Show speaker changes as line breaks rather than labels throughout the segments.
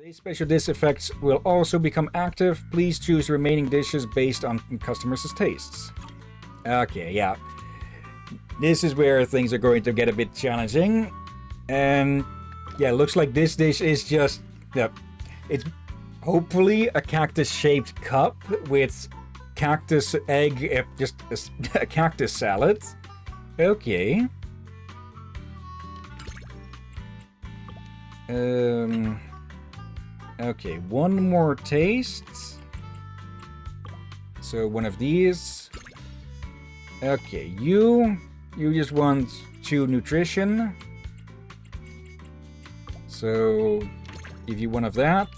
Today's special dish effects will also become active. Please choose remaining dishes based on customers' tastes. Okay, yeah. This is where things are going to get a bit challenging. And yeah, looks like this dish is just... Yeah, it's hopefully a cactus-shaped cup with cactus egg, just a cactus salad. Okay. Okay, one more taste. So one of these. Okay, you just want 2 nutrition. So give you one of that.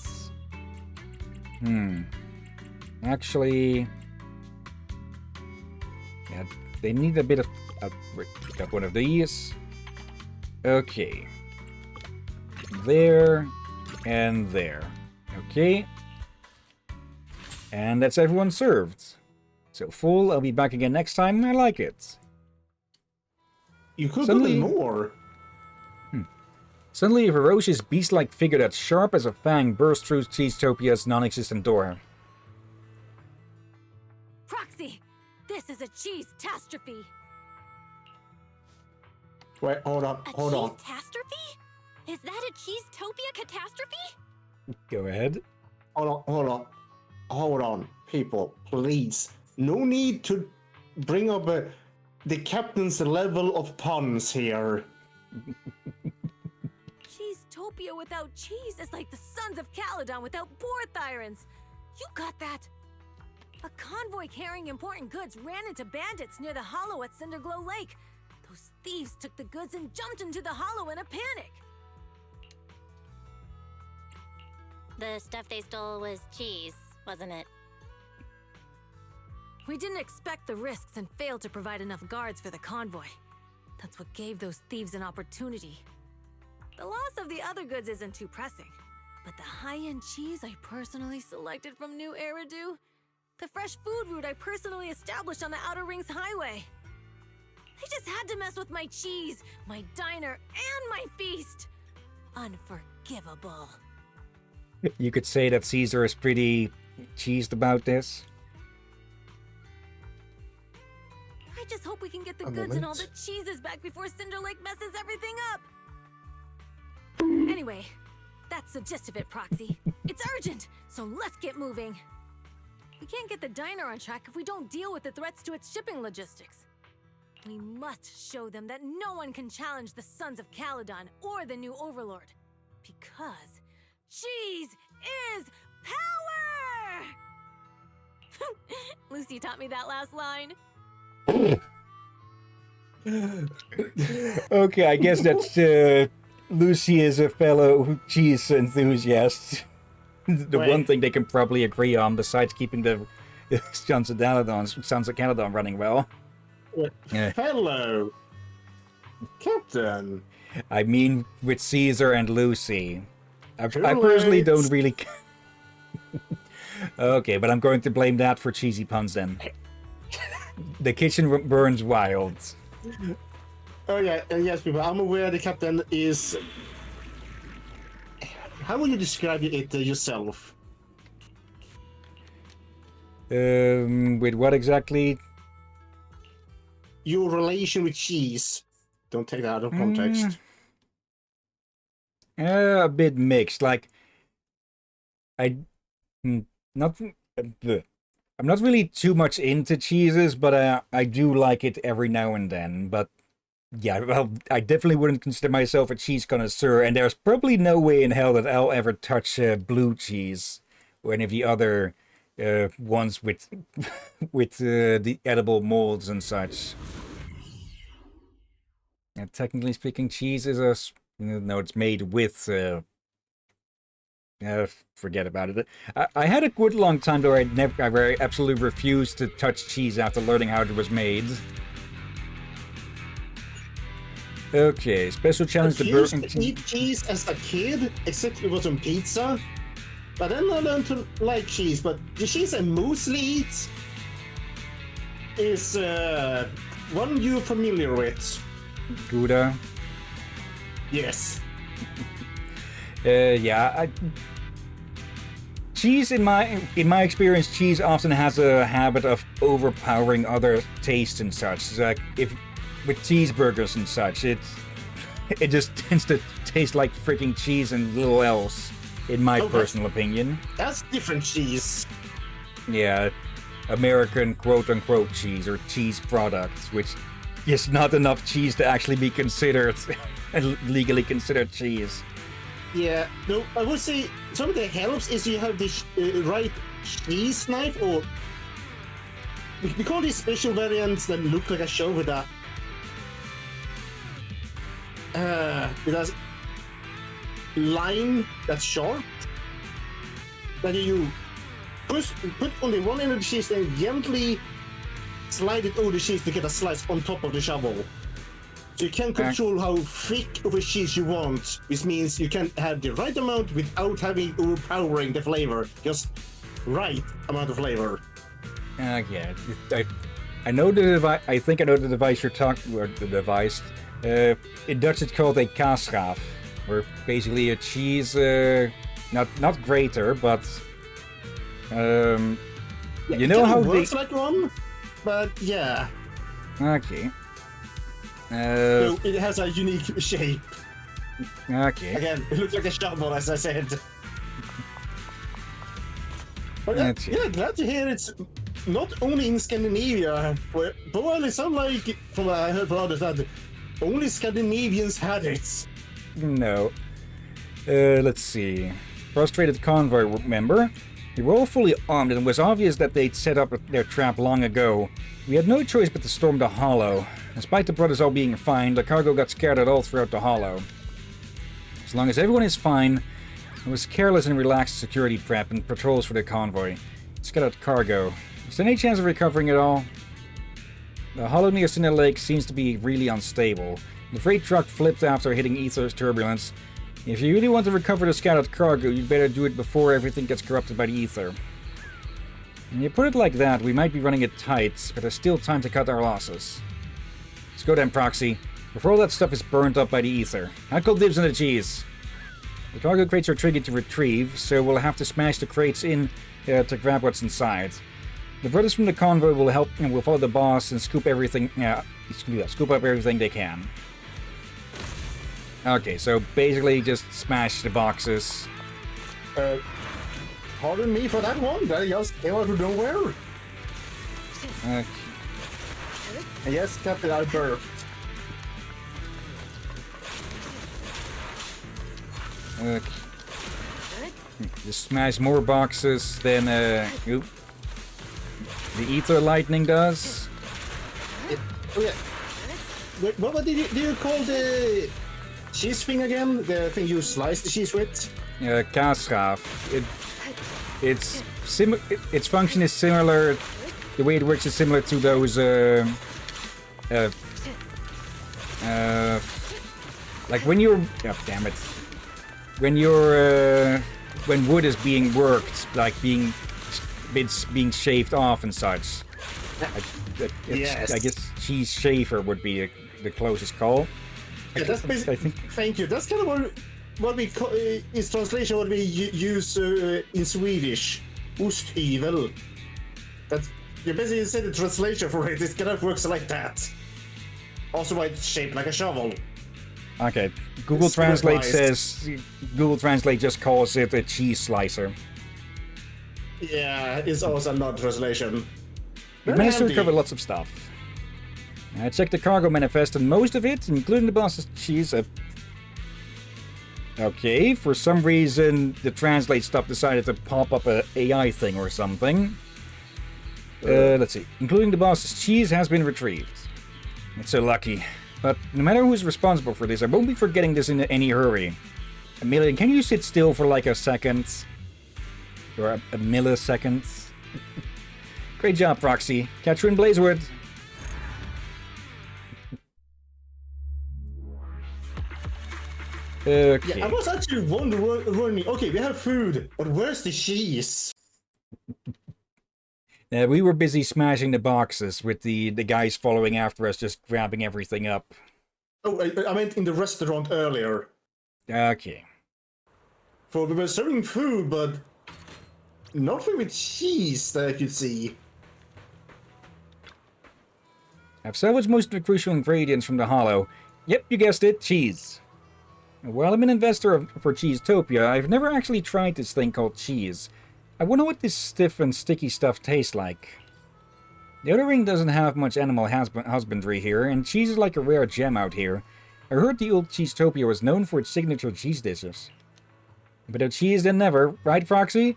Actually, yeah, they need a bit of. Got one of these. Okay. There and there. Okay. And that's everyone served. So full, I'll be back again next time. I like it.
You could do more.
Suddenly, a ferocious beast-like figure that's sharp as a fang bursts through Cheesetopia's non-existent door.
Proxy! This is a cheese-tastrophe!
Wait, hold on.
A cheese-tastrophe? Is that a Cheesetopia catastrophe?
Go ahead.
Hold on, people, please. No need to bring up the captain's level of puns here.
Cheesetopia without cheese is like the Sons of Caledon without Borthyrans. You got that? A convoy carrying important goods ran into bandits near the hollow at Cinderglow Lake. Those thieves took the goods and jumped into the hollow in a panic.
The stuff they stole was cheese, wasn't it?
We didn't expect the risks and failed to provide enough guards for the convoy. That's what gave those thieves an opportunity. The loss of the other goods isn't too pressing, but the high-end cheese I personally selected from New Eridu, the fresh food route I personally established on the Outer Rings Highway. They just had to mess with my cheese, my diner, and my feast. Unforgivable.
You could say that Caesar is pretty cheesed about this.
I just hope we can get the goods and all the cheeses back before Cinder Lake messes everything up. Anyway, that's the gist of it, Proxy. It's urgent, so let's get moving. We can't get the diner on track if we don't deal with the threats to its shipping logistics. We must show them that no one can challenge the Sons of Caledon or the new Overlord. Because cheese is power! Lucy taught me that last line.
Okay, I guess that Lucy is a fellow cheese enthusiast. The one thing they can probably agree on, besides keeping the Sons of Caledon running well.
Hello, Captain.
I mean, with Caesar and Lucy. I personally don't really... Okay, but I'm going to blame that for cheesy puns then. The kitchen burns wild.
Oh yeah, yes, people. I'm aware the captain is... How would you describe it yourself?
With what exactly?
Your relation with cheese. Don't take that out of context.
A bit mixed. Like, I'm not really too much into cheeses, but I do like it every now and then. But yeah, well, I definitely wouldn't consider myself a cheese connoisseur, and there's probably no way in hell that I'll ever touch blue cheese or any of the other ones with the edible molds and such. And technically speaking, cheese is no, it's made with. Forget about it. I had a good long time though. I absolutely refused to touch cheese after learning how it was made. Okay, special challenge
I
to
used to eat cheese as a kid, except it was on pizza. But then I learned to like cheese. But the cheese I mostly eat is one you're familiar with.
Gouda.
Yes.
Yeah, cheese, in my experience, cheese often has a habit of overpowering other tastes and such. It's like if with cheeseburgers and such, it just tends to taste like freaking cheese and little else, in my personal opinion.
That's different cheese.
Yeah, American quote-unquote cheese or cheese products, which is not enough cheese to actually be considered legally considered cheese.
Yeah, no, I would say something that helps is you have this right cheese knife, or we call these special variants that look like a shell with a line that's sharp that you put on the one end of the cheese and gently slide it over the cheese to get a slice on top of the shovel. So you can control how thick of a cheese you want, which means you can have the right amount without having overpowering the flavor. Just right amount of flavor.
Yeah, I know the device. I think I know the device you're talking about. The device. In Dutch, it's called a kaasgaaf, where basically a cheese, not grater, but you know how
it works like one, but yeah.
Okay.
So it has a unique shape.
Okay.
Again, it looks like a shovel, as I said. But yeah, glad to hear it's not only in Scandinavia, but well, it sounds like, from what I heard from others, that only Scandinavians had it.
No. Let's see. Frustrated convoy member. They were all fully armed, and it was obvious that they'd set up their trap long ago. We had no choice but to storm the hollow. Despite the brothers all being fine, the cargo got scattered all throughout the hollow. As long as everyone is fine, it was careless and relaxed security prep and patrols for the convoy. Scattered cargo. Is there any chance of recovering it all? The hollow near Cinder Lake seems to be really unstable. The freight truck flipped after hitting ether's turbulence. If you really want to recover the scattered cargo, you'd better do it before everything gets corrupted by the ether. When you put it like that, we might be running it tight, but there's still time to cut our losses. Let's go then, Proxy. Before all that stuff is burnt up by the ether. I call dibs on the cheese. The cargo crates are tricky to retrieve, so we'll have to smash the crates in to grab what's inside. The brothers from the convoy will help and will follow the boss and scoop everything. Scoop up everything they can. Okay, so basically just smash the boxes.
Pardon me for that one. That just came out of nowhere.
Okay.
Yes, Captain, I burped.
Okay. Just smash more boxes than the ether lightning does.
Oh yeah. Wait, what did you call the cheese thing again? The thing you slice the cheese with?
Kaasgaaf. Its function is similar. The way it works is similar to those like when you're damn it. When wood is being worked, like bits being shaved off and such.
Yes.
I guess cheese shaver would be the closest call.
Yeah, that's basically. Thank you. That's kind of what we call, is translation what we use in Swedish. Osthyvel. That's you basically said the translation for it. It kind of works like that. Also, why it's shaped like a shovel.
Okay, Google Translate says Google Translate just calls it a cheese slicer.
Yeah, it's also not translation.
We managed to recover lots of stuff. I checked the cargo manifest and most of it, including the boss's cheese. Okay, for some reason the Translate stuff decided to pop up a AI thing or something. Let's see. Including the boss's cheese has been retrieved. It's so lucky. But no matter who's responsible for this, I won't be forgetting this in any hurry. Amelia, can you sit still for like a second? Or a millisecond? Great job, Proxy. Catch you in Blazewood. Okay.
Yeah, I was actually wondering, okay, we have food, but where's the cheese?
We were busy smashing the boxes with the guys following after us, just grabbing everything up.
Oh, I meant in the restaurant earlier.
Okay.
For we were serving food, but nothing with cheese that I could see.
I've salvaged most of the crucial ingredients from the hollow. Yep, you guessed it, cheese. While I'm an investor for Cheesetopia, I've never actually tried this thing called cheese. I wonder what this stiff and sticky stuff tastes like. The Outer Ring doesn't have much animal husbandry here, and cheese is like a rare gem out here. I heard the old Cheesetopia was known for its signature cheese dishes. Better cheese than never, right, Foxy?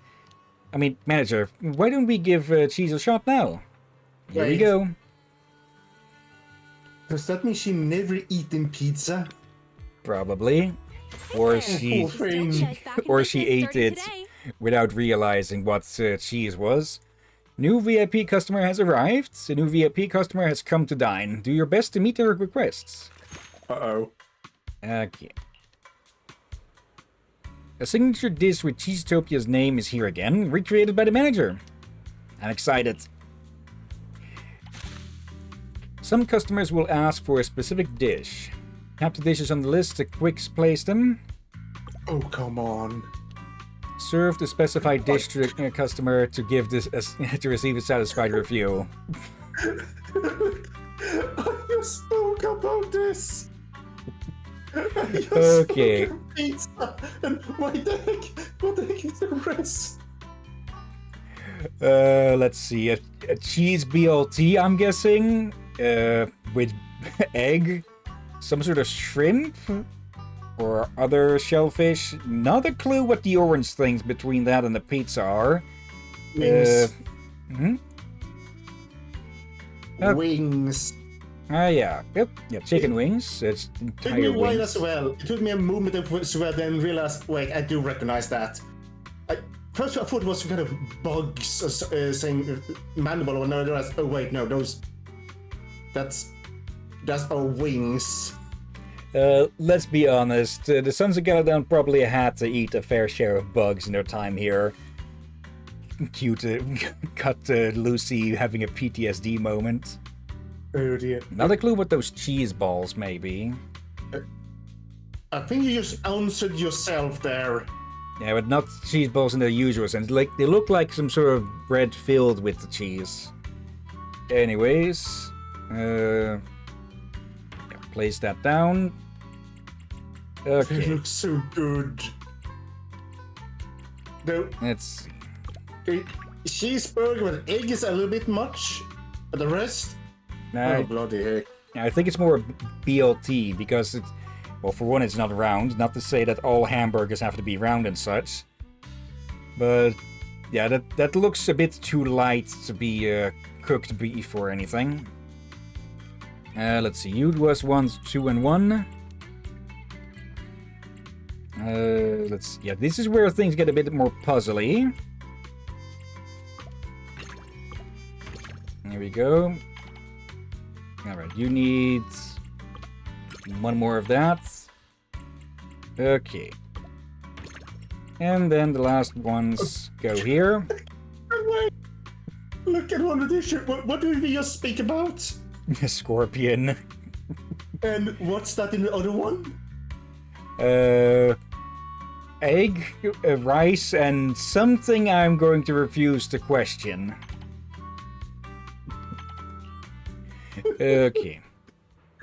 I mean, manager, why don't we give cheese a shot now? Here we
Wait.
go.
Does that mean she never eaten pizza?
Probably. Or she...
Poor thing.
Check back in
Or she
business
ate
starting
it
today.
without realizing what cheese was. New VIP customer has arrived. A new VIP customer has come to dine. Do your best to meet their requests.
Uh-oh.
Okay. A signature dish with Cheesetopia's name is here again, recreated by the manager. I'm excited. Some customers will ask for a specific dish. Tap the dishes on the list to quick place them.
Oh, come on.
Serve the specified dish to the customer to give this to receive a satisfied review.
You spoke about this. You
Okay.
spoke of pizza. And what the heck is the rest?
Let's see. A cheese BLT, I'm guessing. With egg. Some sort of shrimp. Or other shellfish. Not a clue what the orange things between that and the pizza are.
Wings.
Hmm?
Wings.
Yeah. Yep. Yeah, chicken wings. It's
Took me
entire
a while
wings.
as well. It took me a moment as well, then realized, wait, I do recognize that. First I thought it was kind of bugs saying mandible, or no, oh wait, no, that's our wings.
Let's be honest. The Sons of Galadan probably had to eat a fair share of bugs in their time here. Cute cut Lucy having a PTSD moment.
Oh dear.
Not a clue what those cheese balls may be.
I think you just answered yourself there.
Yeah, but not cheese balls in their usual sense. Like, they look like some sort of bread filled with the cheese. Anyways, yeah, place that down.
They
Okay,
look so good. No,
let's see.
cheeseburger with egg is a little bit much, but the rest,
Now,
oh bloody heck.
I think it's more BLT because it's, well, for one, it's not round. Not to say that all hamburgers have to be round and such. But yeah, that looks a bit too light to be cooked beef or anything. Let's see. You was 1, 2, and 1. Let's. Yeah, this is where things get a bit more puzzly. There we go. Alright, you need one more of that. Okay. And then the last ones go here.
Wait, look at one of these. What did we just speak about?
Scorpion.
And what's that in the other one?
Egg, rice, and something I'm going to refuse to question. Okay.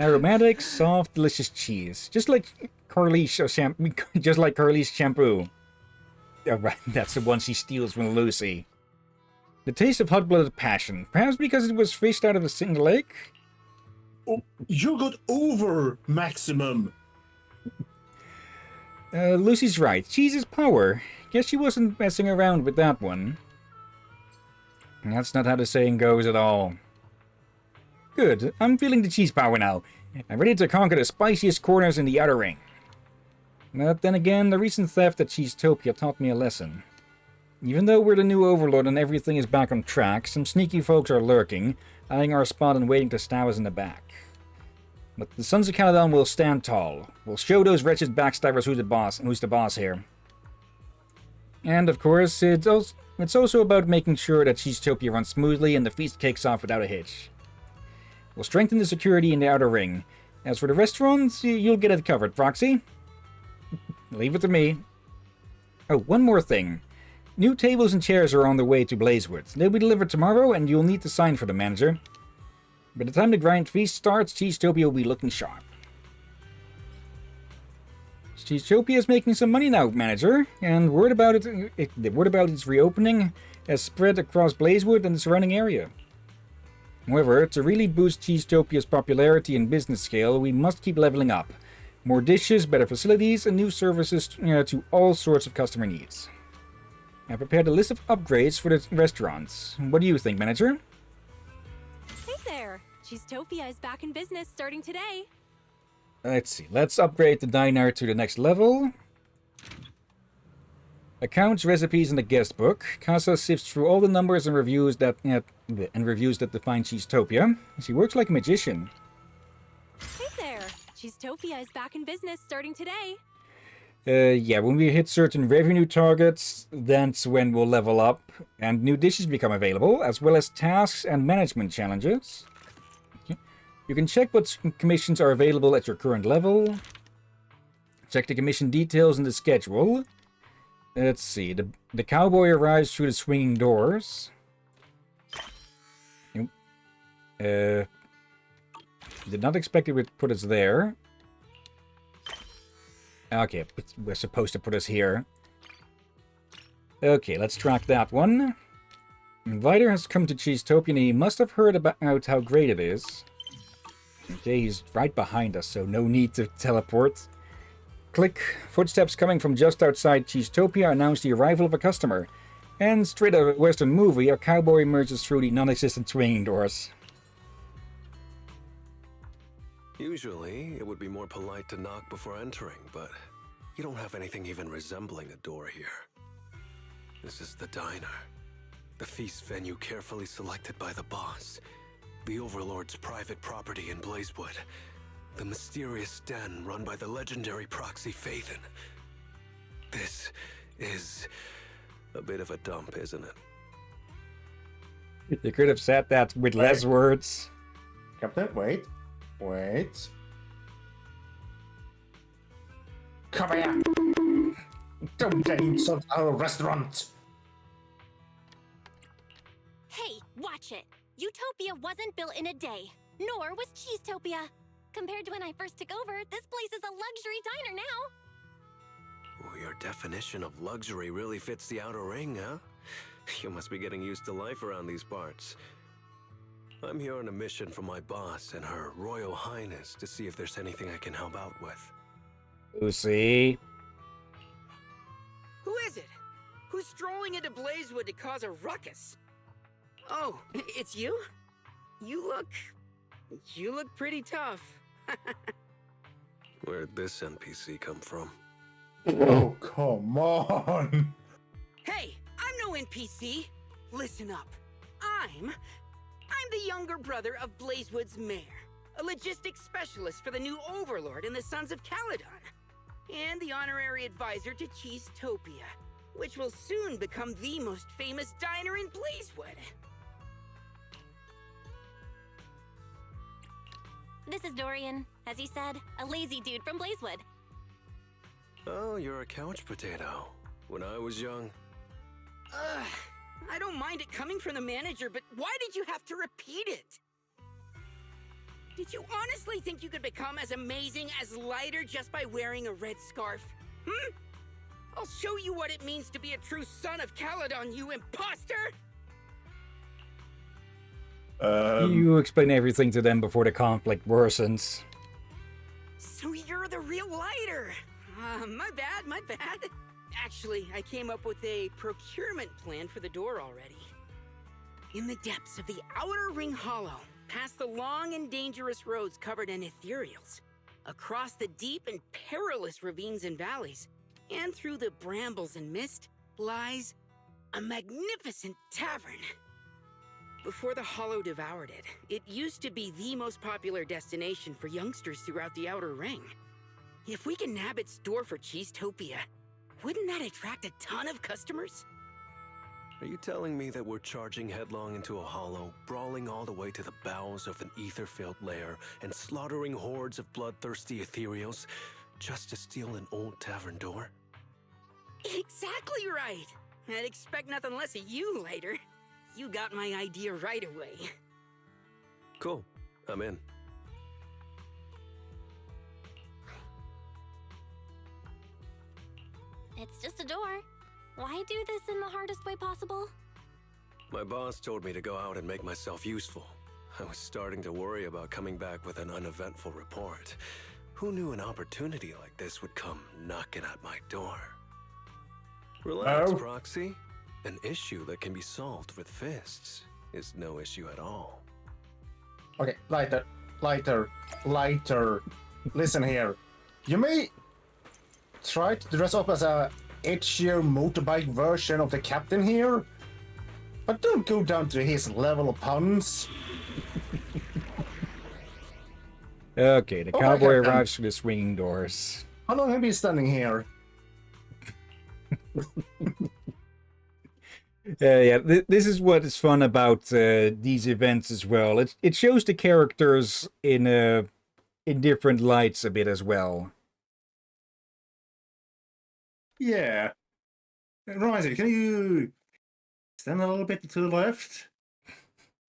Aromatic, soft, delicious cheese. Just like Carly's shampoo. Oh, right, that's the one she steals from Lucy. The taste of hot-blooded passion. Perhaps because it was fished out of a single egg?
Oh, you got over maximum.
Lucy's right. Cheese is power. Guess she wasn't messing around with that one. That's not how the saying goes at all. Good. I'm feeling the cheese power now. I'm ready to conquer the spiciest corners in the Outer Ring. But then again, the recent theft at Cheesetopia taught me a lesson. Even though we're the new Overlord and everything is back on track, some sneaky folks are lurking, eyeing our spot and waiting to stab us in the back. But the Sons of Caladan will stand tall. We'll show those wretched backstabbers who's the boss here. And of course, it's also about making sure that Cheesetopia runs smoothly and the feast kicks off without a hitch. We'll strengthen the security in the Outer Ring. As for the restaurants, you'll get it covered, Proxy. Leave it to me. Oh, one more thing. New tables and chairs are on the way to Blazewood. They'll be delivered tomorrow, and you'll need to sign for the manager. By the time the grind feast starts, Cheesetopia will be looking sharp. Cheesetopia is making some money now, manager, and word about the word about its reopening has spread across Blazewood and the surrounding area. However, to really boost Cheesetopia's popularity and business scale, we must keep leveling up. More dishes, better facilities, and new services to all sorts of customer needs. I prepared a list of upgrades for the restaurants. What do you think, manager?
Hey there! Cheesetopia is back in business starting today.
Let's see. Let's upgrade the diner to the next level. Accounts, recipes, and the guest book. Casa sifts through all the numbers and reviews that define Cheesetopia. She works like a magician.
Hey there! Cheesetopia is back in business starting today.
Yeah, when we hit certain revenue targets, that's when we'll level up, and new dishes become available, as well as tasks and management challenges. Okay. You can check what commissions are available at your current level. Check the commission details in the schedule. Let's see, the cowboy arrives through the swinging doors. Did not expect it would put us there. Okay, we're supposed to put us here. Okay, let's track that one. Inviter has come to Cheesetopia and he must have heard about how great it is. Okay, he's right behind us, so no need to teleport. Click. Footsteps coming from just outside Cheesetopia announce the arrival of a customer. And straight out of a Western movie, a cowboy emerges through the non-existent swinging doors.
Usually, it would be more polite to knock before entering, but you don't have anything even resembling a door here. This is the diner. The feast venue carefully selected by the boss. The Overlord's private property in Blazewood. The mysterious den run by the legendary proxy Phaethon. This is a bit of a dump, isn't it?
You could have said that with less words.
Captain, wait. Come here! Don't get insult our restaurant!
Hey, watch it! Utopia wasn't built in a day, nor was Cheesetopia. Compared to when I first took over, this place is a luxury diner now.
Ooh, your definition of luxury really fits the outer ring, huh? You must be getting used to life around these parts. I'm here on a mission from my boss and her Royal Highness to see if there's anything I can help out with.
Lucy.
Who is it? Who's strolling into Blazewood to cause a ruckus? Oh, it's you? You look pretty tough.
Where'd this NPC come from?
Oh, come on!
Hey, I'm no NPC. Listen up. I'm the younger brother of Blazewood's mayor, a logistics specialist for the new Overlord and the Sons of Caledon, and the honorary advisor to Cheesetopia, which will soon become the most famous diner in Blazewood.
This is Dorian, as you said, a lazy dude from Blazewood.
Oh, you're a couch potato. When I was young...
Ugh, I don't mind it coming from the manager, but why did you have to repeat it? Did you honestly think you could become as amazing as Lighter just by wearing a red scarf? I'll show you what it means to be a true son of Caledon, you imposter!
You explain everything to them before the conflict worsens.
So you're the real Lighter! My bad. Actually, I came up with a procurement plan for the door already. In the depths of the Outer Ring Hollow, past the long and dangerous roads covered in ethereals, across the deep and perilous ravines and valleys, and through the brambles and mist, lies a magnificent tavern. Before the Hollow devoured it, it used to be the most popular destination for youngsters throughout the Outer Ring. If we can nab its door for Cheesetopia, wouldn't that attract a ton of customers?
Are you telling me that we're charging headlong into a hollow, brawling all the way to the bowels of an ether-filled lair, and slaughtering hordes of bloodthirsty ethereals just to steal an old tavern door?
Exactly right! I'd expect nothing less of you, Lighter. You got my idea right away.
Cool. I'm in.
It's just a door. Why do this in the hardest way possible?
My boss told me to go out and make myself useful. I was starting to worry about coming back with an uneventful report. Who knew an opportunity like this would come knocking at my door? Relax,
Oh.
Proxy. An issue that can be solved with fists is no issue at all.
Okay, lighter. Listen here. You may try to dress up as a edgier motorbike version of the captain here, but don't go down to his level of puns.
Okay, the
Oh,
cowboy
okay.
arrives through the swinging doors.
How long have you been standing here?
Yeah, this is what is fun about these events as well. It shows the characters in different lights a bit as well.
Yeah. Rising, can you stand a little bit to the left?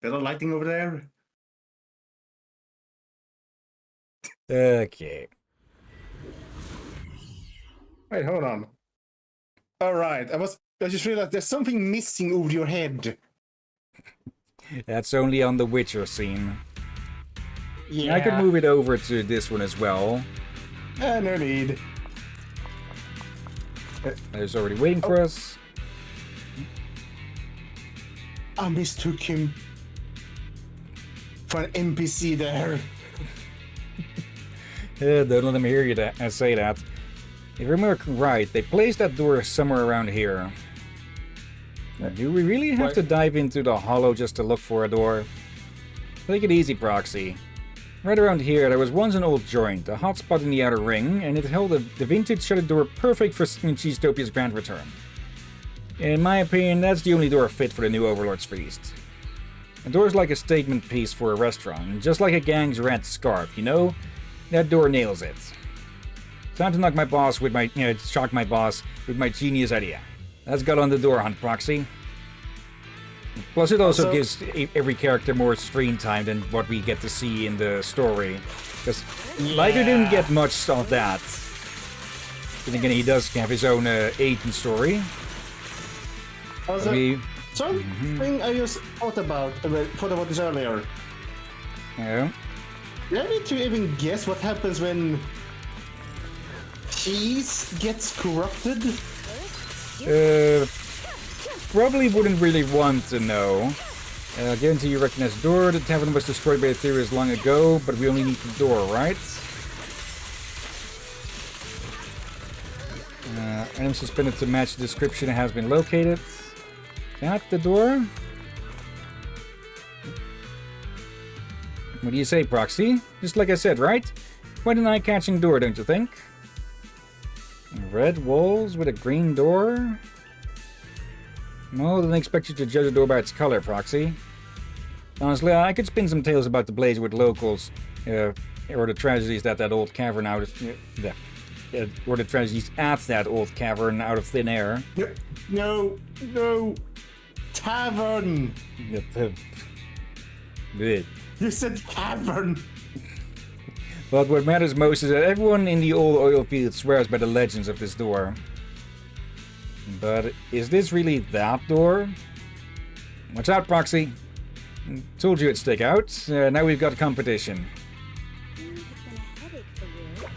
Better lighting over there.
Okay.
Wait, hold on. All right, I just realized there's something missing over your head.
That's only on the Witcher scene.
Yeah.
I could move it over to this one as well.
No need.
It's already waiting for us.
I mistook him for an NPC there.
Don't let them hear you say that. If I remember right, they placed that door somewhere around here. Now, do we really have
What?
to dive into the hollow just to look for a door? Take it easy, Proxy. Right around here, there was once an old joint, a hot spot in the outer ring, and it held the vintage shuttered door perfect for Cheesetopia's grand return. In my opinion, that's the only door fit for the new Overlord's feast. A door's like a statement piece for a restaurant, and just like a gang's red scarf, you know? That door nails it. Time to knock my boss with my, shock my boss with my genius idea. Let's get on the door hunt, Proxy. Plus, it also gives every character more screen time than what we get to see in the story. Because Lighter didn't get much of that. Then again, he does have his own agent story.
Also,
We,
something I just thought about this earlier.
yeah.
Do I need to even guess what happens when cheese gets corrupted?
Probably wouldn't really want to know. Guarantee you recognize the door. The tavern was destroyed by Ethereus long ago, but we only need the door, right? Item suspended to match the description has been located. Is that the door? What do you say, Proxy? Just like I said, right? Quite an eye-catching door, don't you think? Red walls with a green door? No, didn't expect you to judge a door by its color, Proxy. Honestly, I could spin some tales about the blaze with locals, or the tragedies that old cavern out of, or the tragedies at that old cavern out of thin air.
No, tavern.
Bleh.
You said cavern.
But what matters most is that everyone in the old oil field swears by the legends of this door. But is this really that door? Watch out, Proxy. Told you it'd stick out. Now we've got competition.
It's been a headache for you.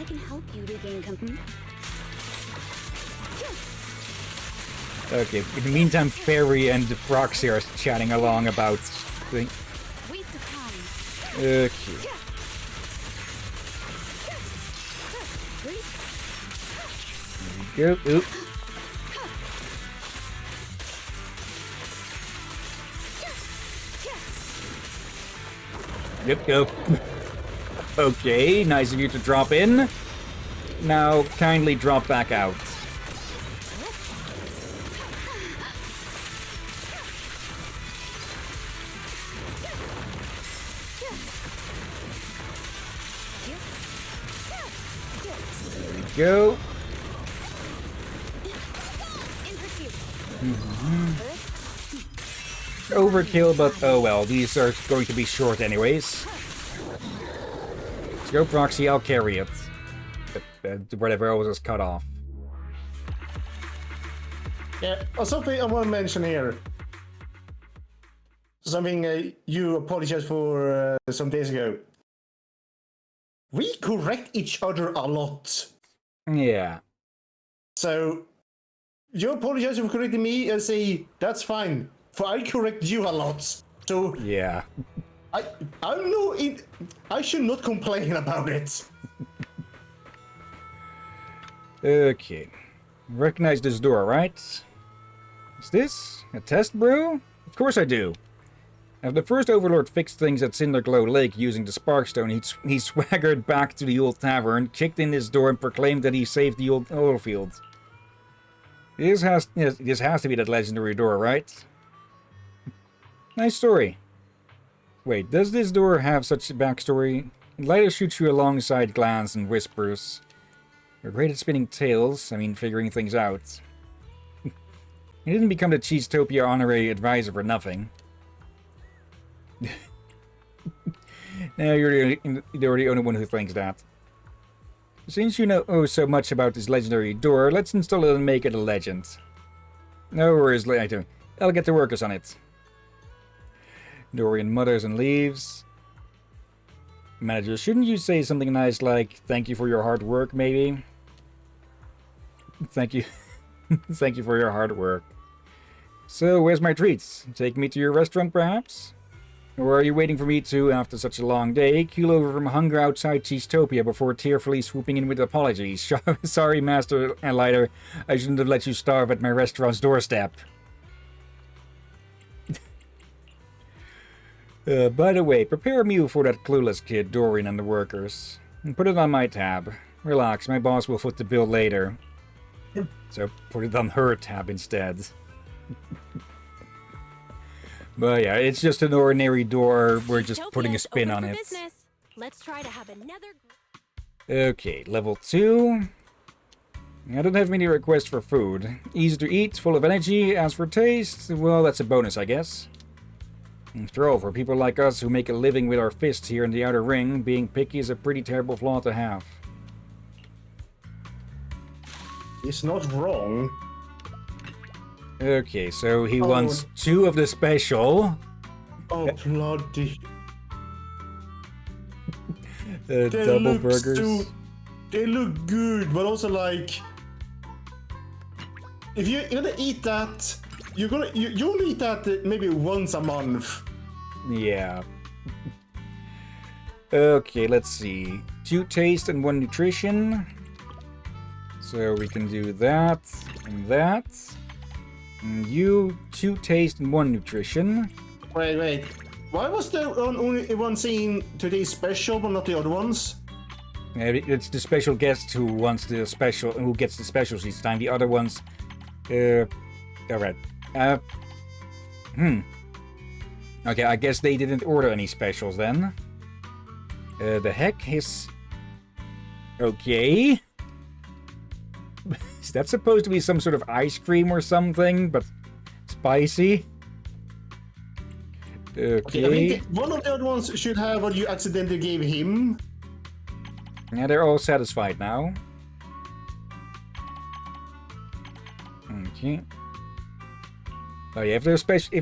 I can help you regain
Okay, in the meantime, Fairy and Proxy are chatting along about things.
waste of time.
Okay. There we go. Oop. Yep, go. Okay, nice of you to drop in. Now, kindly drop back out. There we go.
In pursuit.
Overkill, but oh well, these are going to be short anyways. Let's go, Proxy, I'll carry it. Whatever else is cut off.
Yeah, something I want to mention here. Something you apologized for some days ago. We correct each other a lot.
Yeah.
So, you apologize for correcting me and say, that's fine. For I correct you a lot. So,
Yeah.
I should not complain about it.
Okay. Recognize this door, right? Is this a test brew? Of course I do. After the first Overlord fixed things at Cinderglow Lake using the Sparkstone, he swaggered back to the old tavern, kicked in his door, and proclaimed that he saved the old oil field. This has to be that legendary door, right? Nice story. Wait, does this door have such a backstory? It later shoots you alongside glance and whispers. You're great at spinning tales, figuring things out. He didn't become the Cheesetopia honorary advisor for nothing. Now you're the only one who thinks that. Since you know so much about this legendary door, let's install it and make it a legend. No worries later. I'll get the workers on it. Dorian mutters and leaves. Manager, shouldn't you say something nice like, thank you for your hard work, maybe? Thank you. Thank you for your hard work. So, where's my treats? Take me to your restaurant, perhaps? Or are you waiting for me to, after such a long day, keel over from hunger outside Cheesetopia before tearfully swooping in with apologies? Sorry, Master and Lighter. I shouldn't have let you starve at my restaurant's doorstep. By the way, prepare a meal for that clueless kid, Dorian, and the workers. And put it on my tab. Relax, my boss will foot the bill later. So put it on her tab instead. But yeah, it's just an ordinary door. We're just putting a spin on it.
Let's try to have another.
Okay, level 2. I don't have many requests for food. Easy to eat, full of energy. As for taste, well, that's a bonus, I guess. After all, for people like us who make a living with our fists here in the Outer Ring, being picky is a pretty terrible flaw to have.
It's not wrong.
Okay, so he wants 2 of the special.
Oh, bloody.
Double burgers.
They look good, but also like... If you're gonna eat that, you'll eat that maybe once a month.
Yeah. Okay, let's see. 2 taste and 1 nutrition. So we can do that and that. And you, 2 taste and 1 nutrition.
Wait. Why was there only one scene today's special, but not the other ones?
It's the special guest who wants the special, who gets the specials each time. The other ones, alright. Okay, I guess they didn't order any specials then. The heck is... Okay. Is that supposed to be some sort of ice cream or something, but spicy? Okay.
I think one of the other ones should have what you accidentally gave him.
Yeah, they're all satisfied now. Okay. Oh yeah, if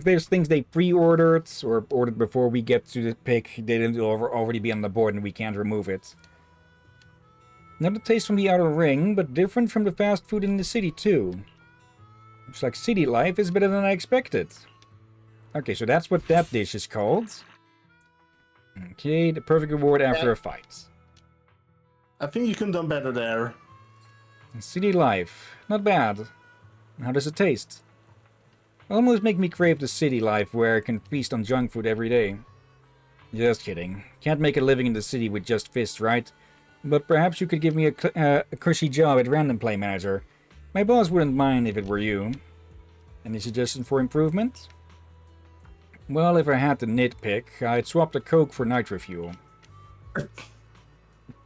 there's things they pre-ordered or ordered before we get to the pick, they didn't already be on the board and we can't remove it. Not a taste from the Outer Ring, but different from the fast food in the city too. Looks like city life is better than I expected. Okay, so that's what that dish is called. Okay, the perfect reward after a fight.
I think you could have done better there.
City life, not bad. How does it taste? Almost make me crave the city life where I can feast on junk food every day. Just kidding. Can't make a living in the city with just fists, right? But perhaps you could give me a cushy job at Random Play Manager. My boss wouldn't mind if it were you. Any suggestions for improvement? Well, if I had to nitpick, I'd swap the Coke for nitro fuel.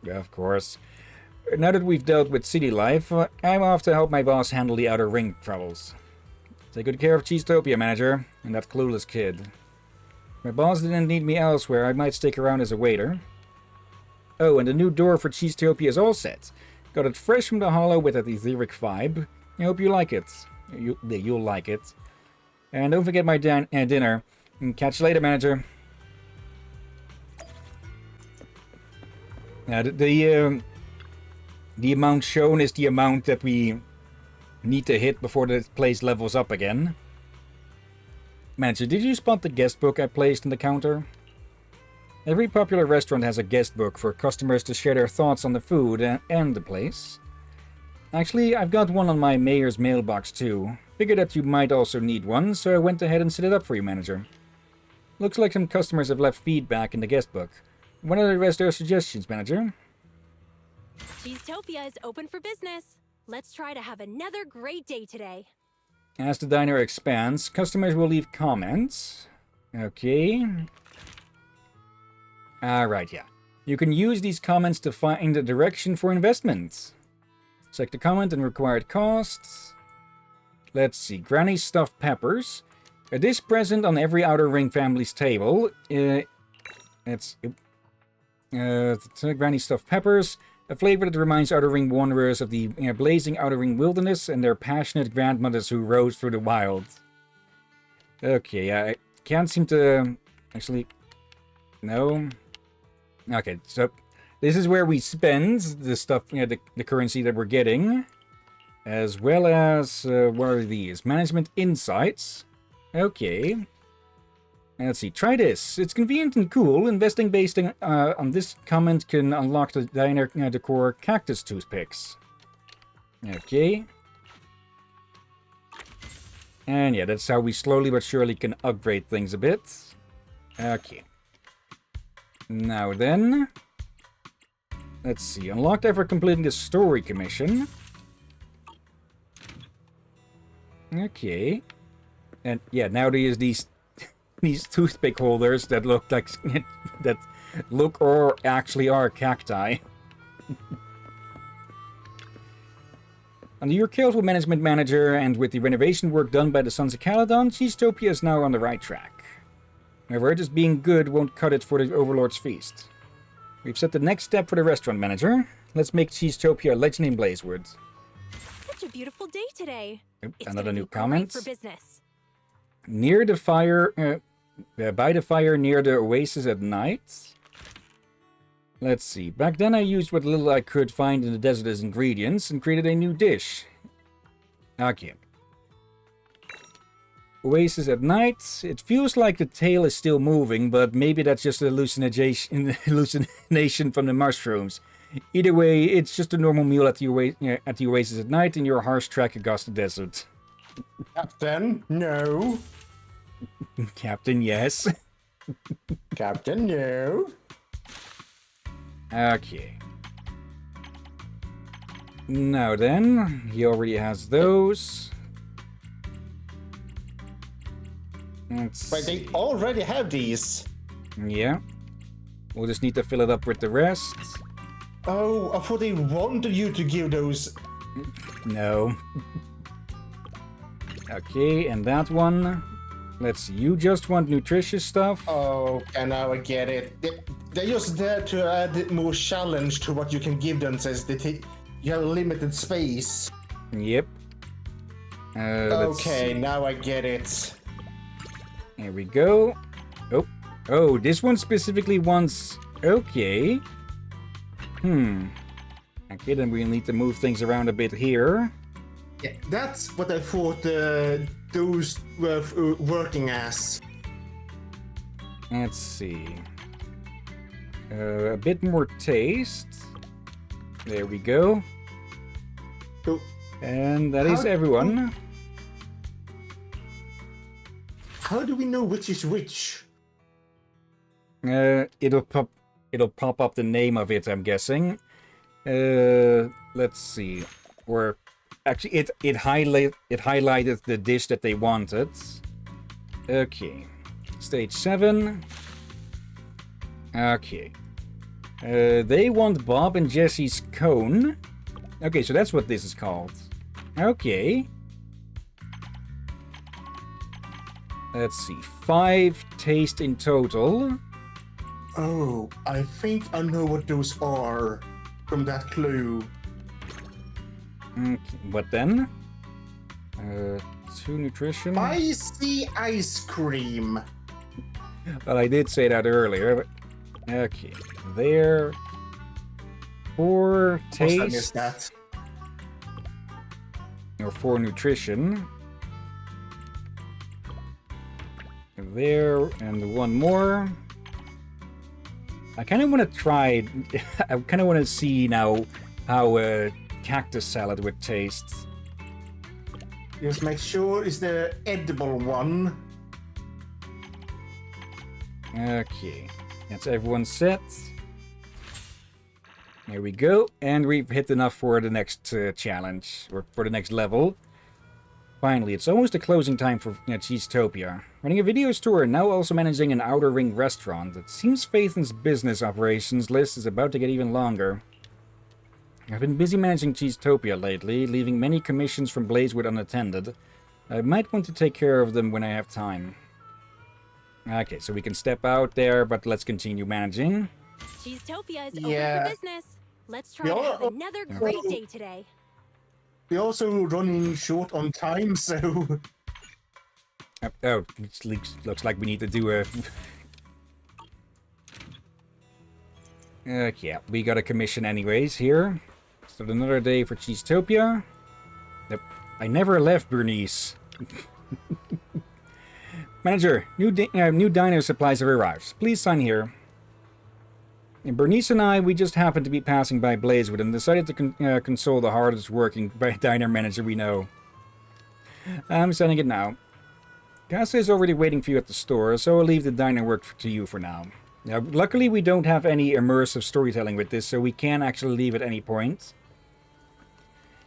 Yeah, of course. Now that we've dealt with city life, I'm off to help my boss handle the Outer Ring troubles. Take good care of Cheesetopia, manager, and that clueless kid. If my boss didn't need me elsewhere, I might stick around as a waiter. Oh, and the new door for Cheesetopia is all set. Got it fresh from the hollow with that etheric vibe. I hope you like it. You'll like it. And don't forget my dinner. And catch you later, manager. Now, the amount shown is the amount that we need to hit before the place levels up again. Manager, did you spot the guest book I placed on the counter? Every popular restaurant has a guest book for customers to share their thoughts on the food and the place. Actually, I've got one on my mayor's mailbox too. Figured that you might also need one, so I went ahead and set it up for you, manager. Looks like some customers have left feedback in the guest book. What are the rest of their suggestions, manager?
Cheesetopia is open for business. Let's try to have another great day today.
As the diner expands, customers will leave comments. Okay. Alright, yeah. You can use these comments to find a direction for investments. Select the comment and required costs. Let's see. Granny stuffed peppers. A dish present on every Outer Ring family's table. Granny stuffed peppers. A flavor that reminds Outer Ring wanderers of the blazing Outer Ring wilderness and their passionate grandmothers who rode through the wild. Okay, I can't seem to... Actually... No. Okay, so... This is where we spend the stuff, the currency that we're getting. As well as... what are these? Management Insights. Okay. Let's see, try this. It's convenient and cool. Investing based on this comment can unlock the diner decor cactus toothpicks. Okay. And yeah, that's how we slowly but surely can upgrade things a bit. Okay. Now then... Let's see, unlocked after completing the story commission. Okay. And yeah, now there's these toothpick holders that look like that look or actually are cacti. Under your careful management, manager, and with the renovation work done by the Sons of Caledon, Cheesetopia is now on the right track. However, just being good won't cut it for the Overlord's feast. We've set the next step for the restaurant, manager. Let's make Cheesetopia a legend in Blazewood.
Such a beautiful day today. It's
Another
gonna
new
be great
comment.
for business.
Near the fire, by the fire near the oasis at night. Let's see. Back then I used what little I could find in the desert as ingredients and created a new dish. Okay. Oasis at night. It feels like the tail is still moving, but maybe that's just an hallucination from the mushrooms. Either way, it's just a normal meal at the oasis at night in your harsh trek across the desert.
Captain, no.
Captain, yes.
Captain, no.
Okay. Now then, he already has those.
But they already have these.
Yeah. We'll just need to fill it up with the rest.
Oh, I thought they wanted you to give those.
No. Okay, and that one. Let's see, you just want nutritious stuff?
Oh, and now I get it. They're just there to add more challenge to what you can give them, since you have limited space.
Yep.
Okay, now I get it.
Here we go. Oh, this one specifically wants... Okay. Okay, then we need to move things around a bit here.
Yeah, that's what I thought those were working as.
Let's see. A bit more taste. There we go.
Oh.
And that is everyone.
How do we know which is which?
It'll pop up the name of it, I'm guessing. Let's see. Or actually, it highlighted the dish that they wanted. Okay, stage 7. Okay, they want Bob and Jesse's cone. Okay, so that's what this is called. Okay. Let's see, 5 taste in total.
Oh, I think I know what those are from that clue.
What then? 2 nutrition.
Spicy ice cream.
Well, I did say that earlier, but... Okay, there. 4
Must I miss
taste.
that?
Or 4 nutrition. There, and 1 more. I kind of want to try... I kind of want to see now how a cactus salad would taste.
Just make sure it's the edible one.
Okay, that's everyone set. There we go, and we've hit enough for the next challenge, or for the next level. Finally, it's almost the closing time for Cheesetopia. Running a video store and now also managing an Outer Ring restaurant. It seems Phaethon's business operations list is about to get even longer. I've been busy managing Cheesetopia lately, leaving many commissions from Blazewood unattended. I might want to take care of them when I have time. Okay, so we can step out there, but let's continue managing.
Cheesetopia is
Yeah.
open for business. Let's try to
Yeah.
have another great day today.
We're also running short on time, so...
Oh, it looks like we need to do a... Okay, we got a commission anyways here. So another day for Cheesetopia. Yep. I never left Bernice. Manager, new diner supplies have arrived. Please sign here. And Bernice and I, we just happened to be passing by Blazewood and decided to console the hardest working diner manager we know. I'm signing it now. Casa is already waiting for you at the store, so I'll leave the diner work to you for now. Now, luckily we don't have any immersive storytelling with this, so we can actually leave at any point.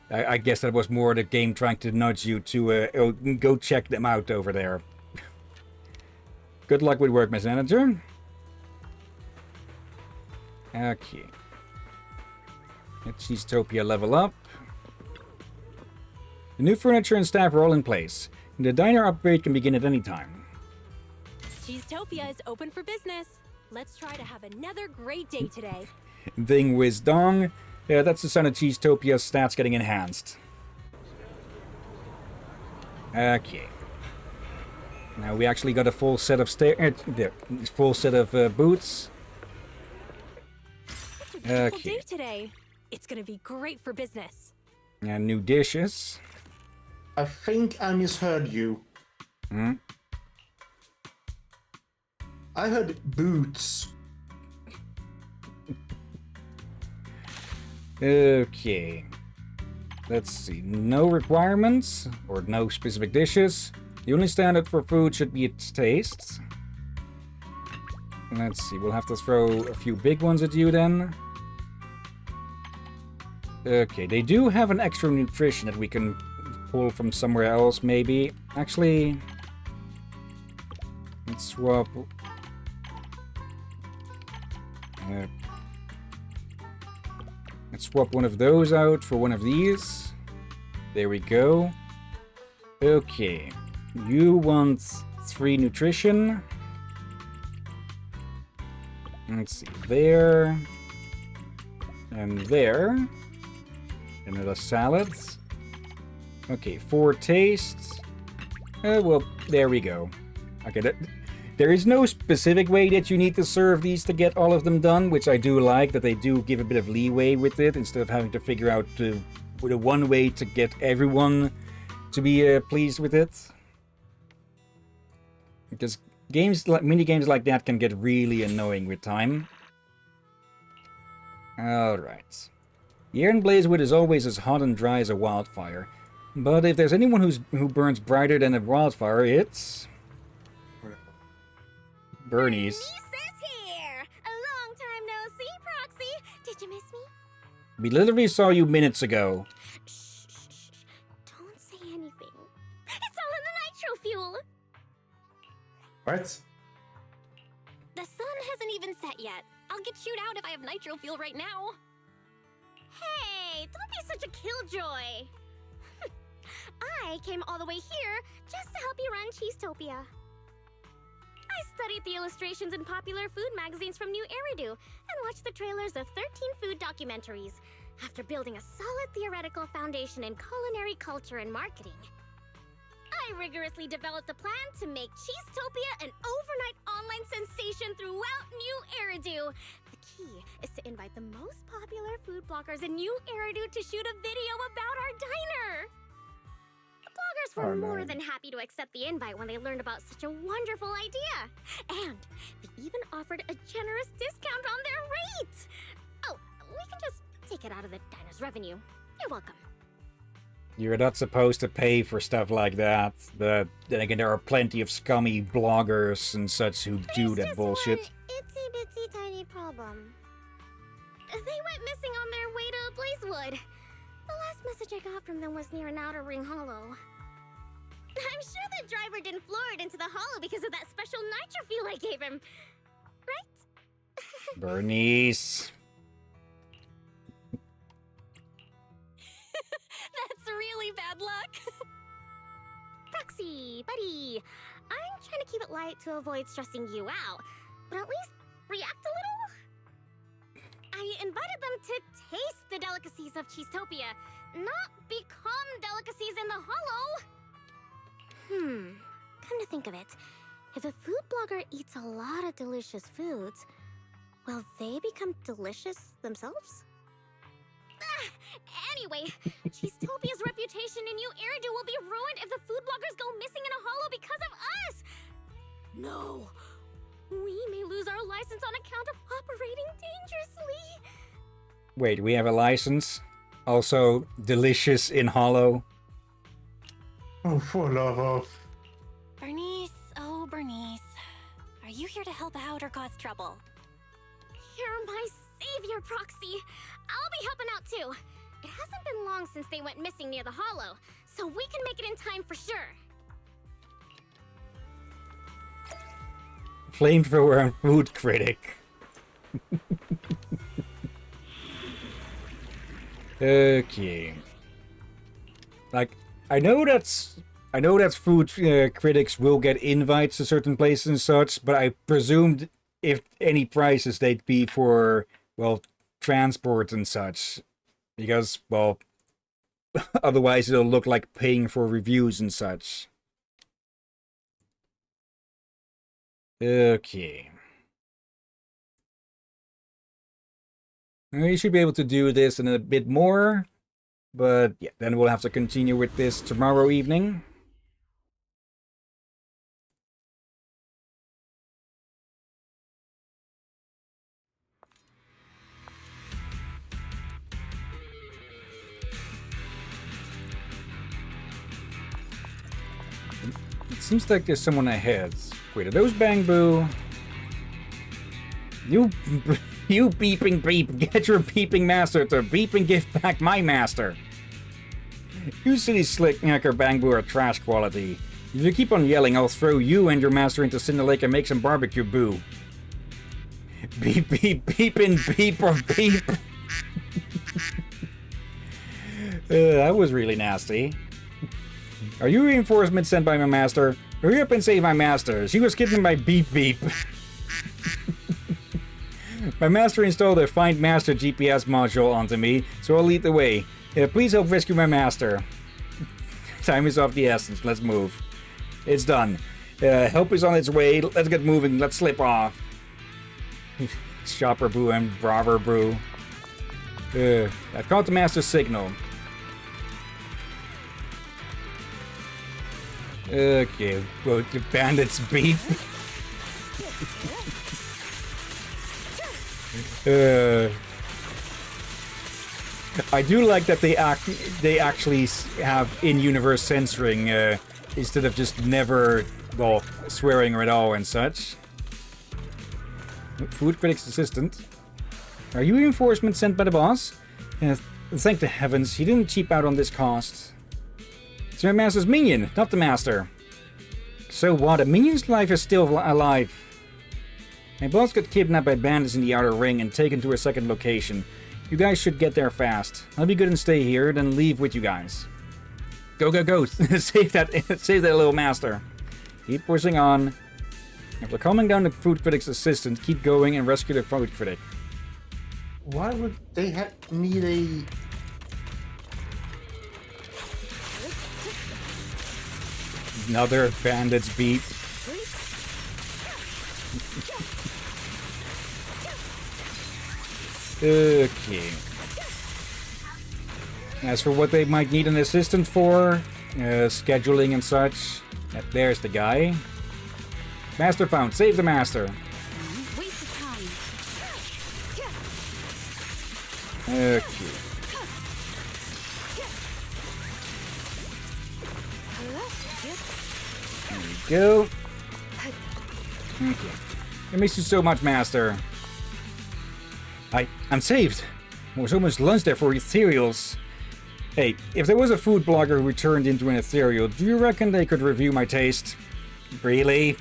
I guess that was more the game trying to nudge you to go check them out over there. Good luck with work, Miss Manager. Okay. Let Cheesetopia level up. The new furniture and staff are all in place. The diner upgrade can begin at any time.
Cheesetopia is open for business. Let's try to have another great day today.
Ding whiz dong. Yeah, that's the sound of Cheesetopia's stats getting enhanced. Okay. Now we actually got a full set of full set of boots.
Beautiful day today. It's gonna be great for business.
And new dishes.
I think I misheard you.
Hmm?
I heard boots.
Okay. Let's see. No requirements or no specific dishes. The only standard for food should be its taste. Let's see. We'll have to throw a few big ones at you then. Okay, they do have an extra nutrition that we can pull from somewhere else, maybe. Actually, let's swap. Let's swap one of those out for one of these. There we go. Okay, you want 3 nutrition. Let's see, there. And there. Another salad. Okay, 4 tastes. Well, there we go. Okay, there is no specific way that you need to serve these to get all of them done, which I do like, that they do give a bit of leeway with it, instead of having to figure out the one way to get everyone to be pleased with it. Because mini games like that can get really annoying with time. Alright. The air in Blazewood is always as hot and dry as a wildfire. But if there's anyone who burns brighter than a wildfire, it's... Bernie's.
Bernice is here! A long time no see, Proxy. Did you miss me?
We literally saw you minutes ago.
Shh, shh, shh. Don't say anything. It's all in the nitro fuel.
What?
The sun hasn't even set yet. I'll get chewed out if I have nitro fuel right now. Hey, don't be such a killjoy. I came all the way here just to help you run Cheesetopia. I studied the illustrations in popular food magazines from New Eridu and watched the trailers of 13 food documentaries. After building a solid theoretical foundation in culinary culture and marketing, I rigorously developed a plan to make Cheesetopia an overnight online sensation throughout New Eridu. The key is to invite the most popular food bloggers in New Eridu to shoot a video about our diner. The bloggers were more than happy to accept the invite when they learned about such a wonderful idea. And they even offered a generous discount on their rate. Oh, we can just take it out of the diner's revenue. You're welcome.
You're not supposed to pay for stuff like that, but then again, there are plenty of scummy bloggers and such who do that bullshit.
Itsy bitsy tiny problem. They went missing on their way to Blazewood. The last message I got from them was near an outer ring hollow. I'm sure the driver didn't floor it into the hollow because of that special nitro fuel I gave him. Right?
Bernice.
That's really bad luck. Proxy, buddy. I'm trying to keep it light to avoid stressing you out, but at least react a little. I invited them to taste the delicacies of Cheesetopia, not become delicacies in the hollow. Come to think of it, if a food blogger eats a lot of delicious foods, will they become delicious themselves? Anyway, Cheesetopia's reputation in New Eridu will be ruined if the food bloggers go missing in a hollow because of us! No! We may lose our license on account of operating dangerously!
Wait, we have a license? Also, delicious in hollow?
Oh, for love of...
Bernice, oh Bernice. Are you here to help out or cause trouble?
You're my savior, Proxy! I'll be helping out too! It hasn't been long since they went missing near the hollow, so we can make it in time for sure.
Flamethrower and food critic. Okay. Like, I know that food critics will get invites to certain places and such, but I presumed if any prizes they'd be for, well, transport and such. Because, well, otherwise it'll look like paying for reviews and such. Okay. We should be able to do this in a bit more, but yeah, then we'll have to continue with this tomorrow evening. It seems like there's someone ahead. Wait, are those Bang Boo? You beeping beep! Get your beeping master to beep and give back my master! You silly slicknecker Bang Boo are trash quality. If you keep on yelling, I'll throw you and your master into Cinder Lake and make some barbecue boo. Beep beep beep and beep of beep! That was really nasty. Are you reinforcements sent by my master? Hurry up and save my master. She was kidnapped by Beep Beep. My master installed a Find Master GPS module onto me, so I'll lead the way. Please help rescue my master. Time is of the essence. Let's move. It's done. Help is on its way. Let's get moving. Let's slip off. Shopper Boo and Braver Brew. I've caught the master's signal. Okay, well, the bandits beat. I do like that they actually have in-universe censoring instead of just never, well, swearing at all and such. Food critic's assistant. Are you reinforcements sent by the boss? Thank the heavens, he didn't cheap out on this cost. It's my master's minion, not the master. So what? A minion's life is still alive. My boss got kidnapped by bandits in the outer ring and taken to a second location. You guys should get there fast. I'll be good and stay here, then leave with you guys. Go, go, go! Save that little master. Keep pushing on. After calming down the food critic's assistant, keep going and rescue the food critic.
Why would they need a...
Another bandit's beat. Okay. As for what they might need an assistant for, scheduling and such, there's the guy. Master found. Save the master.
Waste of time.
Okay. There we go. Okay. I miss you so much, Master. I'm saved. I was almost lunch there for ethereals. Hey, if there was a food blogger who turned into an ethereal, do you reckon they could review my taste? Really?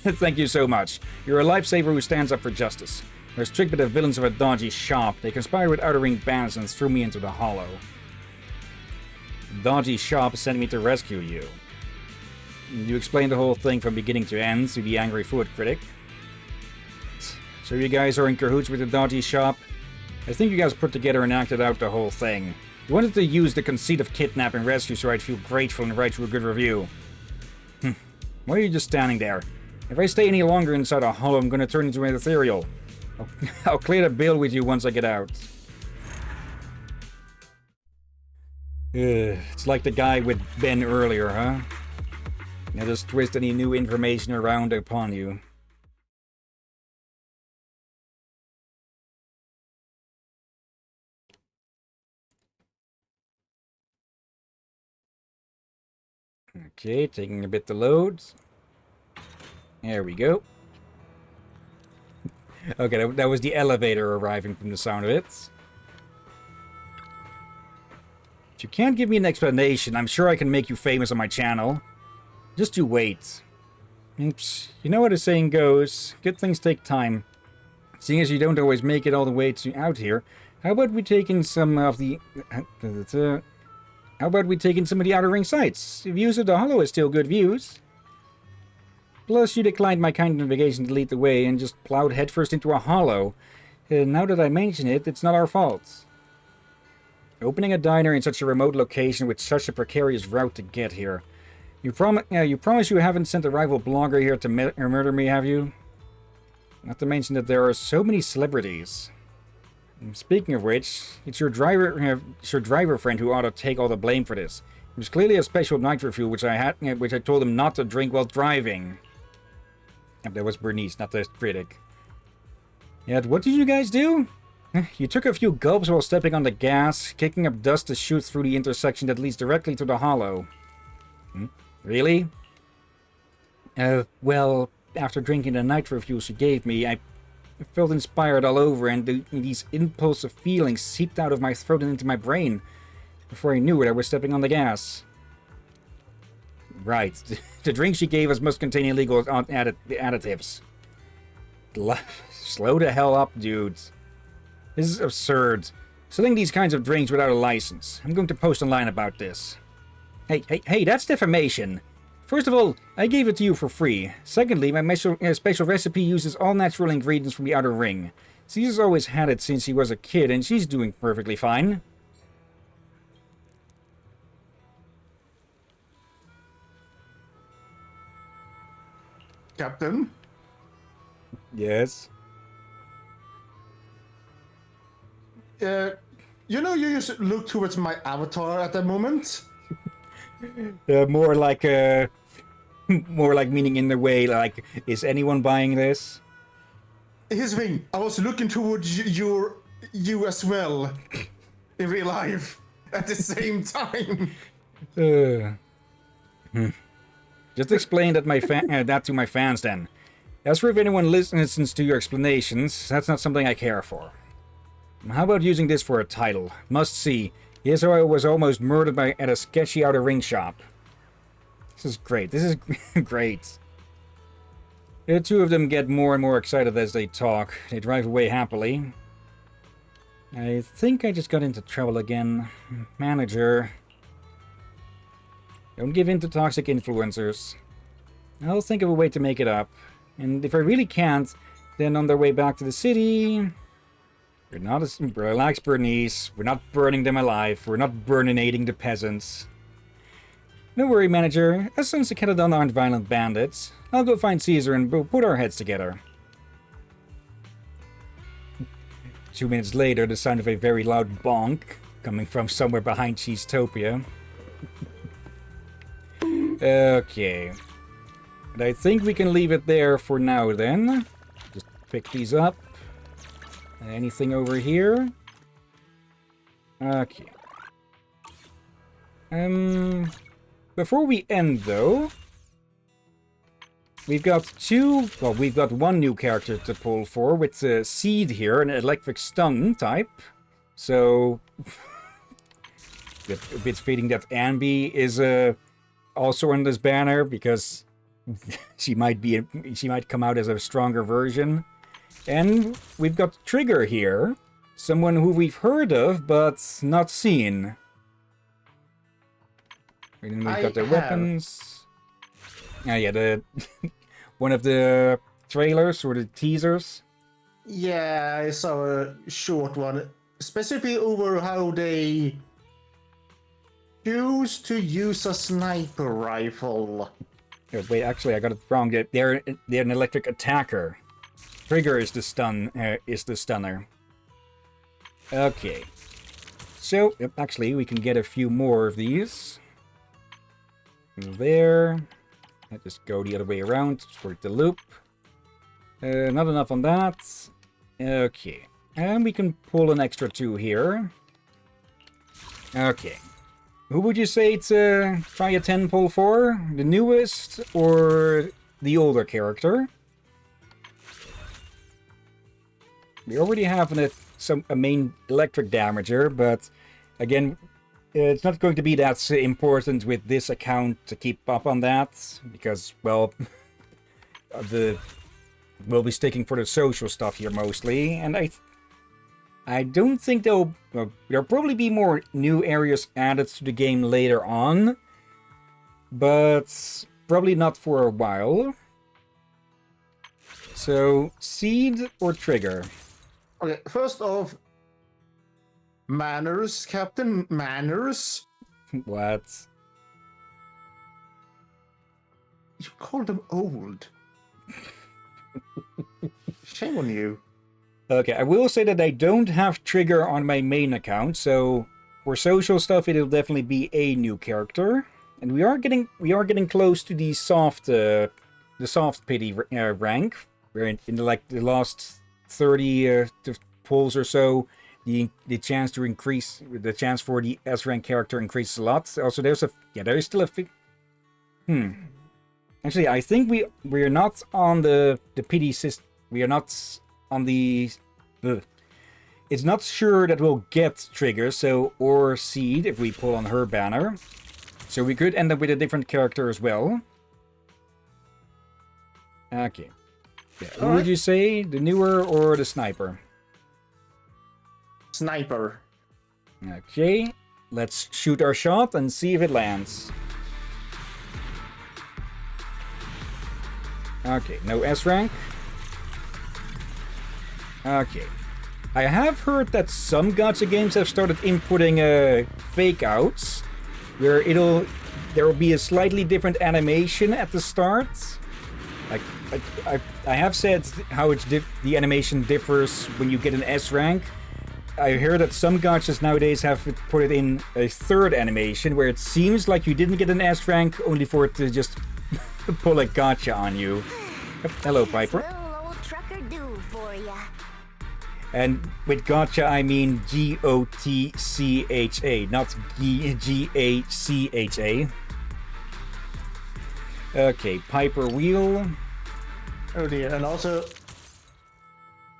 Thank you so much. You're a lifesaver who stands up for justice. They're strict but the villains of a dodgy shop. They conspired with Outer Ring bandits and threw me into the hollow. The dodgy shop sent me to rescue you. You explained the whole thing from beginning to end to the angry food critic. So you guys are in cahoots with the dodgy shop? I think you guys put together and acted out the whole thing. You wanted to use the conceit of kidnap and rescue so I'd feel grateful and write you a good review. Why are you just standing there? If I stay any longer inside a hollow, I'm gonna turn into an ethereal. I'll clear the bill with you once I get out. It's like the guy with Ben earlier, huh? Now just twist any new information around upon you. Okay, taking a bit to load. There we go. Okay, that was the elevator arriving from the sound of it. If you can't give me an explanation, I'm sure I can make you famous on my channel. Just you wait. Oops. You know what the saying goes, good things take time. Seeing as you don't always make it all the way out here, how about we take in some of the... How about we take in some of the Outer Ring sites? The views of the Hollow is still good views. Plus, you declined my kind invitation to lead the way and just plowed headfirst into a hollow. Now that I mention it, it's not our fault. Opening a diner in such a remote location with such a precarious route to get here. You promise you haven't sent a rival blogger here to murder me, have you? Not to mention that there are so many celebrities. Speaking of which, it's your driver friend who ought to take all the blame for this. It was clearly a special nitro fuel which I told him not to drink while driving. And that was Bernice, not the critic. Yet, what did you guys do? You took a few gulps while stepping on the gas, kicking up dust to shoot through the intersection that leads directly to the hollow. Really? Well, after drinking the nitro fuel she gave me, I felt inspired all over, and these impulsive feelings seeped out of my throat and into my brain. Before I knew it, I was stepping on the gas. Right. The drink she gave us must contain illegal additives. Slow the hell up, dudes. This is absurd. Selling these kinds of drinks without a license. I'm going to post online about this. Hey, that's defamation. First of all, I gave it to you for free. Secondly, my special recipe uses all natural ingredients from the Outer Ring. Caesar's always had it since he was a kid, and she's doing perfectly fine.
Captain?
Yes?
You know you just look towards my avatar at the moment?
More like meaning in the way, like, is anyone buying this?
Here's the thing, I was looking towards you as well, in real life, at the same time.
Just explain that that to my fans then. As for if anyone listens to your explanations, that's not something I care for. How about using this for a title? Must see. Here's how I was almost murdered at a sketchy Outer Ring shop. This is great. This is great. The two of them get more and more excited as they talk. They drive away happily. I think I just got into trouble again. Manager. Don't give in to toxic influencers. I'll think of a way to make it up. And if I really can't, then on their way back to the city... We're not as... Relax, Bernice. We're not burning them alive. We're not burninating the peasants. Don't worry, manager. As soon as the Ketodon aren't violent bandits, I'll go find Caesar and we'll put our heads together. 2 minutes later, the sound of a very loud bonk coming from somewhere behind Cheesetopia. Okay. And I think we can leave it there for now then. Just pick these up. Anything over here? Okay. Before we end though, we've got we've got one new character to pull for with Seed here, an electric stun type. So a bit fitting that Ambi is also on this banner because she might come out as a stronger version. And we've got Trigger here, someone who we've heard of but not seen. And then we've got the weapons. Ah, yeah, the one of the trailers or the teasers.
Yeah, I saw a short one, specifically over how they choose to use a sniper rifle.
Oh, wait, actually, I got it wrong. They're an electric attacker. Trigger is the stunner. Okay. So, actually, we can get a few more of these. There. Let's just go the other way around for the loop. Not enough on that. Okay. And we can pull an extra 2 here. Okay. Who would you say to try a 10 pull for? The newest or the older character? We already have a main electric damager, but again, it's not going to be that important with this account to keep up on that, because, well, we'll be sticking for the social stuff here mostly, and I don't think there'll probably be more new areas added to the game later on, but probably not for a while. So, Seed or Trigger?
Okay, first off, manners, Captain, manners.
What?
You called them old. Shame on you.
Okay, I will say that I don't have Trigger on my main account, so for social stuff it'll definitely be a new character, and we are getting close to the soft pity rank. We're in the last 30 pulls or so. The chance for the S rank character increases a lot. Also, there is still a Actually, I think we're not on the pity system. We are not on the. It's not sure that we'll get Trigger, or Seed if we pull on her banner. So we could end up with a different character as well. Okay. Yeah. Who would you say, the newer or the sniper?
Sniper.
Okay. Let's shoot our shot and see if it lands. Okay, no S rank. Okay. I have heard that some gacha games have started inputting fake outs, where there will be a slightly different animation at the start. Like I have said how the animation differs when you get an S rank. I heard that some gachas nowadays have put it in a third animation where it seems like you didn't get an S rank, only for it to just pull a gacha on you. Hello, Piper. And with gacha, I mean G-O-T-C-H-A, not G-A-C-H-A. Okay, Piper Wheel.
Oh dear, and also,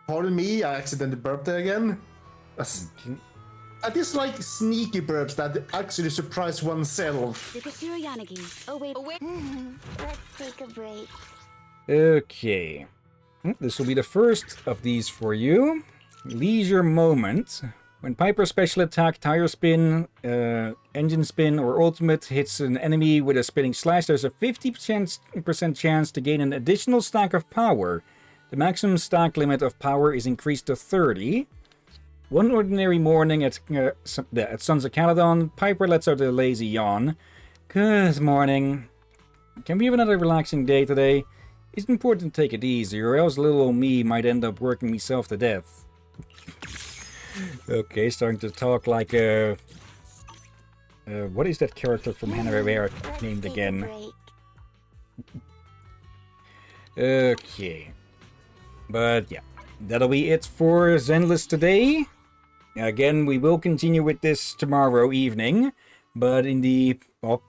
pardon me, I accidentally burped there again. I dislike sneaky burps that actually surprise oneself.
Oh wait. Let's take a break.
Okay. This will be the first of these for you. Leisure moment. When Piper's special attack, tire spin, engine spin, or ultimate hits an enemy with a spinning slash, there's a 50% chance to gain an additional stack of power. The maximum stack limit of power is increased to 30. One ordinary morning at Sons of Caledon, Piper lets out a lazy yawn. Good morning. Can we have another relaxing day today? It's important to take it easy, or else little old me might end up working myself to death. Okay, starting to talk like what is that character from Hanna-Barbera named again? Okay. But yeah, that'll be it for Zenless today. Again, we will continue with this tomorrow evening, but in the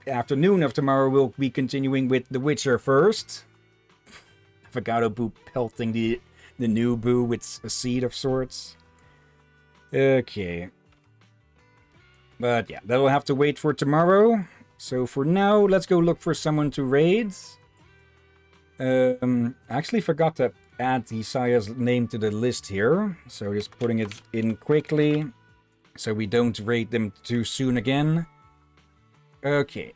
afternoon of tomorrow we'll be continuing with The Witcher first. Avocado Boo pelting the new Boo with a seed of sorts. Okay. But yeah, that'll have to wait for tomorrow. So for now, let's go look for someone to raid. I actually forgot to add Isaiah's name to the list here. So just putting it in quickly, so we don't raid them too soon again. Okay.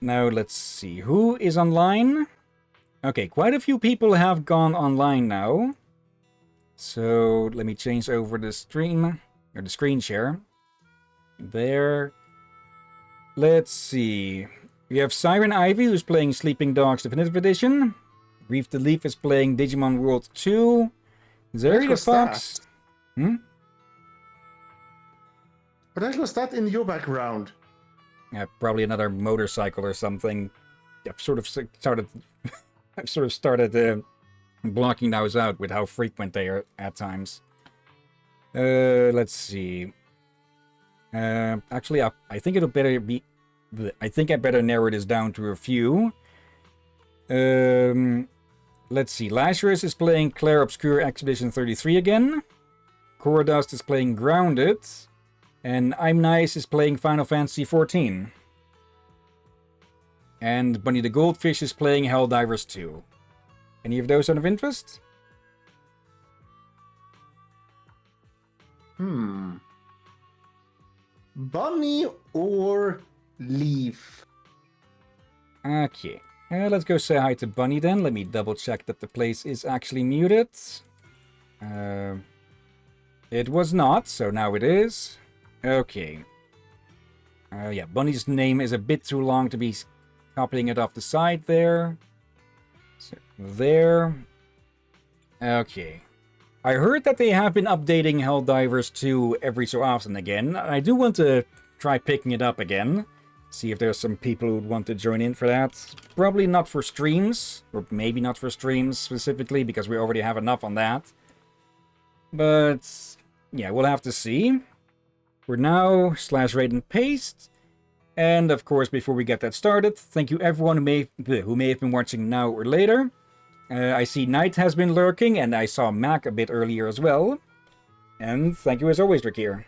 Now let's see. Who is online? Okay, quite a few people have gone online now. So let me change over the stream. Or the screen share. There. Let's see. We have Siren Ivy, who's playing Sleeping Dogs Definitive Edition. Reef the Leaf is playing Digimon World 2. Zeri the Fox.
What the heck was that in your background?
Yeah, probably another motorcycle or something. I've sort of started blocking those out with how frequent they are at times. Let's see. Actually, I think it'll better be. I think I better narrow this down to a few. Let's see. Lazarus is playing Claire Obscure Expedition 33 again. Corodust is playing Grounded. And I'm Nice is playing Final Fantasy 14. And Bunny the Goldfish is playing Helldivers 2. Any of those sound of interest?
Bunny or Leaf?
Okay. Let's go say hi to Bunny then. Let me double check that the place is actually muted. It was not, so now it is. Okay. Yeah, Bunny's name is a bit too long to be copying it off the side there. So, there. Okay. I heard that they have been updating Helldivers 2 every so often again. I do want to try picking it up again. See if there's some people who would want to join in for that. Probably not for streams. Or maybe not for streams specifically, because we already have enough on that. But yeah, we'll have to see. For now, /raid and paste. And of course, before we get that started, thank you everyone who may have been watching now or later. I see Knight has been lurking, and I saw Mac a bit earlier as well. And thank you as always, Drakir.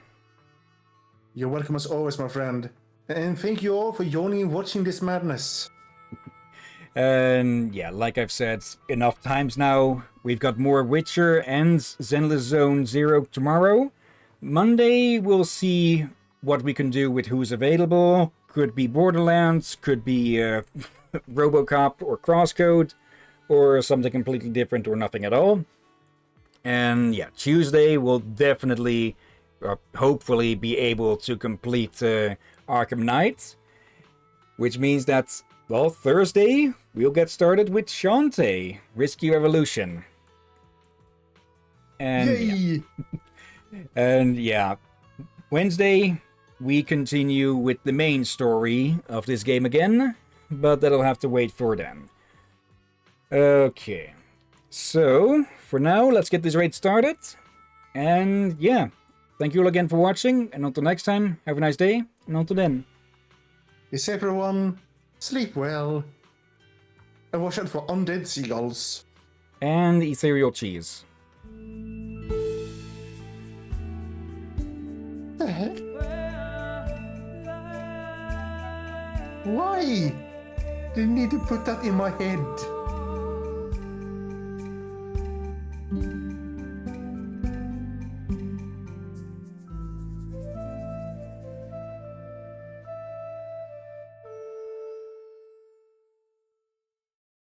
You're welcome as always, my friend. And thank you all for joining and watching this madness.
And yeah, like I've said enough times now, we've got more Witcher and Zenless Zone 0 tomorrow. Monday, we'll see what we can do with who's available. Could be Borderlands, could be Robocop or Crosscode, or something completely different or nothing at all. And yeah, Tuesday we'll definitely, hopefully, be able to complete Arkham Knight. Which means that, well, Thursday we'll get started with Shantae, Rescue Evolution. And
Yay!
And yeah, Wednesday we continue with the main story of this game again, but that'll have to wait for then. Okay, so for now, let's get this raid started. And yeah, thank you all again for watching, and until next time, have a nice day, and until then.
Be safe, everyone. Sleep well. And watch out for undead seagulls.
And ethereal cheese.
The heck? Why? They need to put that in my head.